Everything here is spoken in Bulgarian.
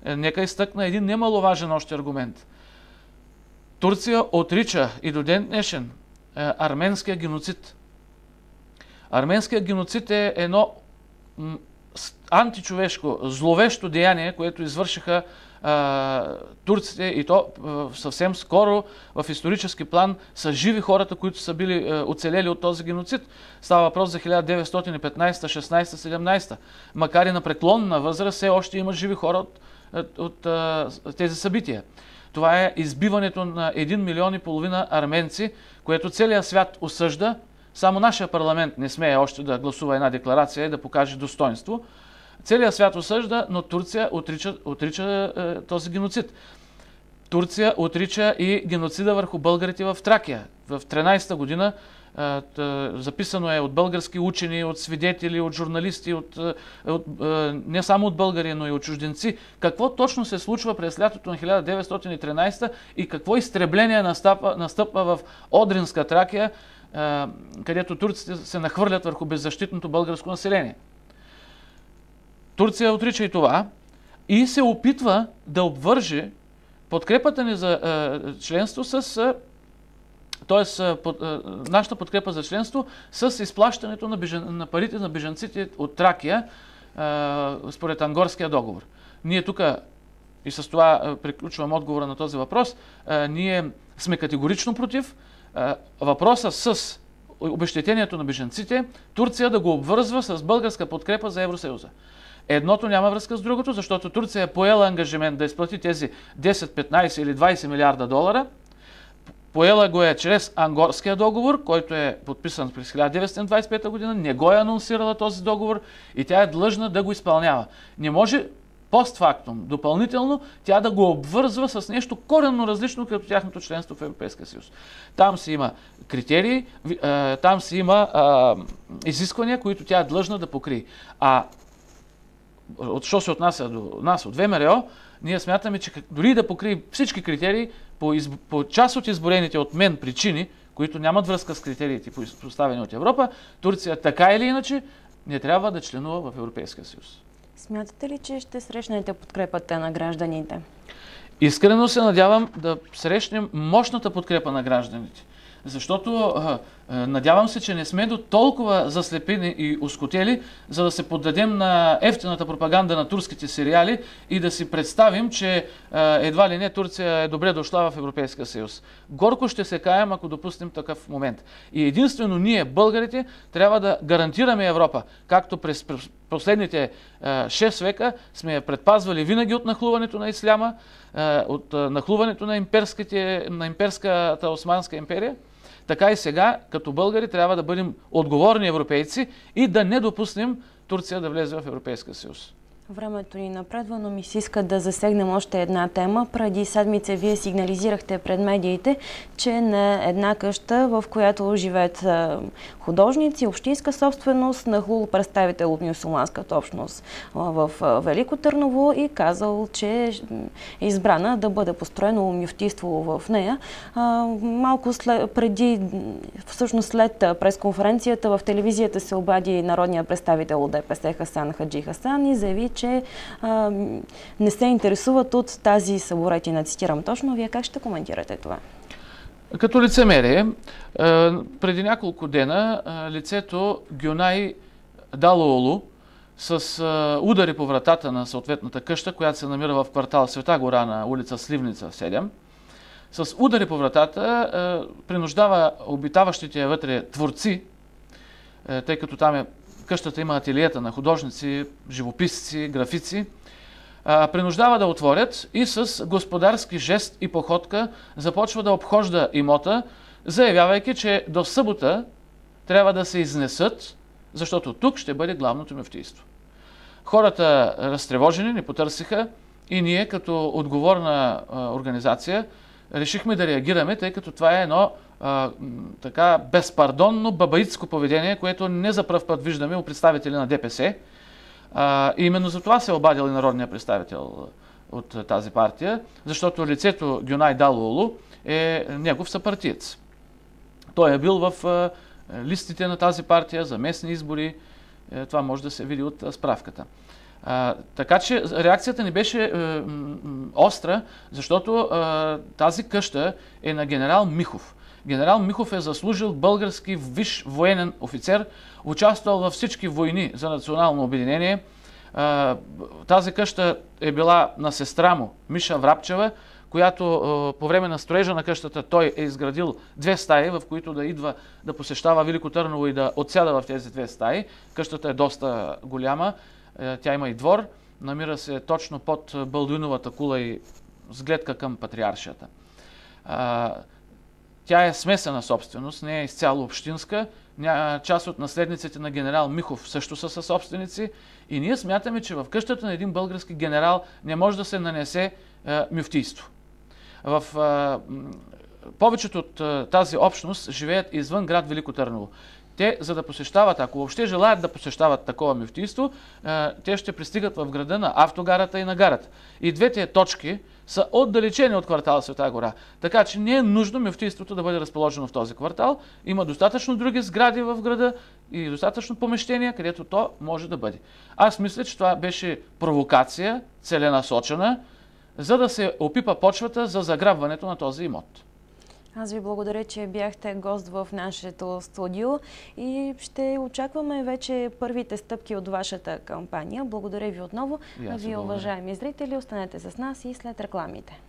нека изтъкна един немаловажен още аргумент. Турция отрича и до ден днешен арменския геноцид. Арменският геноцид е едно античовешко, зловещо деяние, което извършиха турците, и то съвсем скоро в исторически план са живи хората, които са били оцелели от този геноцид. Става въпрос за 1915, 16, 17. Макар и на преклонна възраст, все още има живи хора от тези събития. Това е избиването на 1,5 милиона арменци, което целият свят осъжда. Само нашия парламент не смее още да гласува една декларация и да покаже достоинство. Целият свят осъжда, но Турция отрича този геноцид. Турция отрича и геноцида върху българите в Тракия. В 13-та година записано е от български учени, от свидетели, от журналисти, не само от българи, но и от чужденци. Какво точно се случва през лятото на 1913 и какво изтребление настъпва в Одринска Тракия, където турците се нахвърлят върху беззащитното българско население. Турция отрича и това и се опитва да обвърже подкрепата ни за членство с... нашата подкрепа за членство с изплащането на парите на бежанците от Тракия според Ангорския договор. Ние тук, и с това приключвам отговора на този въпрос, ние сме категорично против въпроса с обезщетението на бежанците, Турция да го обвързва с българска подкрепа за Евросъюза. Едното няма връзка с другото, защото Турция е поела ангажимент да изплати тези 10, 15 или 20 милиарда долара. Поела го е чрез Ангорския договор, който е подписан през 1925 година, не го е анонсирала този договор и тя е длъжна да го изпълнява. Не може постфактум, допълнително, тя да го обвързва с нещо коренно различно като тяхното членство в Европейския съюз. Там си има критерии, там си има изисквания, които тя е длъжна да покрие. Що се отнася до нас от ВМРО, ние смятаме, че дори да покрие всички критерии по част от изборените от мен причини, които нямат връзка с критериите, поставени от Европа, Турция така или иначе не трябва да членува в Европейския съюз. Смятате ли, че ще срещнете подкрепата на гражданите? Искрено се надявам да срещнем мощната подкрепа на гражданите. Защото надявам се, че не сме до толкова заслепени и оскотели, за да се поддадем на ефтината пропаганда на турските сериали и да си представим, че едва ли не Турция е добре дошла в Европейския съюз. Горко ще се каем, ако допуснем такъв момент. И единствено ние, българите, трябва да гарантираме Европа, както през последните 6 века сме я предпазвали винаги от нахлуването на исляма, от нахлуването на имперската Османска империя. Така и сега, като българи, трябва да бъдем отговорни европейци и да не допуснем Турция да влезе в Европейския съюз. Времето ни напредва, но ми се иска да засегнем още една тема. Преди седмица вие сигнализирахте пред медиите, че на една къща, в която живеят художници, общинска собственост, нахлул представител от мюсюлманската общност в Велико Търново и казал, че е избрана да бъде построено мюфтийство в нея. Малко след пресконференцията в телевизията се обади народният представител от ДПС Хасан Хаджи Хасан и заяви, че не се интересуват от тази съборетина. Цитирам точно. Вие как ще коментирате това? Като лицемерие, преди няколко дена лицето Гюнай Далоолу с удари по вратата на съответната къща, която се намира в квартал Света гора на улица Сливница 7, с удари по вратата принуждава обитаващите вътре творци, тъй като там къщата има ателиета на художници, живописци, графици, принуждава да отворят и с господарски жест и походка започва да обхожда имота, заявявайки, че до събота трябва да се изнесат, защото тук ще бъде главното мюфтийство. Хората разтревожени ни потърсиха и ние като отговорна организация решихме да реагираме, тъй като това е едно така безпардонно бабаитско поведение, което не за пръв път виждаме у представители на ДПС. И именно за това се е обадил и народният представител от тази партия, защото лицето Гюнай Далоолу е негов съпартиец. Той е бил в листите на тази партия за местни избори. Това може да се види от справката. Така че реакцията ни беше остра, защото тази къща е на генерал Михов. Генерал Михов е заслужил български висш военен офицер, участвал във всички войни за национално обединение. Тази къща е била на сестра му, Миша Врабчева, която по време на строежа на къщата той е изградил 2 стаи, в които да идва да посещава Велико Търново и да отсяда в тези 2 стаи. Къщата е доста голяма, тя има и двор, намира се точно под Балдуиновата кула и с гледка към Патриаршията. Тя е смесена собственост, не е изцяло общинска. Част от наследниците на генерал Михов също са съсобственици. И ние смятаме, че в къщата на един български генерал не може да се нанесе мюфтийство. В повечето от тази общност живеят извън град Велико Търново. Те, за да посещават, ако въобще желаят да посещават такова мюфтийство, те ще пристигат в града на автогарата и на гарата. И двете точки са отдалечени от квартала Света гора. Така че не е нужно мюфтийството да бъде разположено в този квартал. Има достатъчно други сгради в града и достатъчно помещения, където то може да бъде. Аз мисля, че това беше провокация, целенасочена, за да се опипа почвата за заграбването на този имот. Аз ви благодаря, че бяхте гост в нашето студио и ще очакваме вече първите стъпки от вашата кампания. Благодаря ви отново. А вие, уважаеми зрители, останете с нас и след рекламите.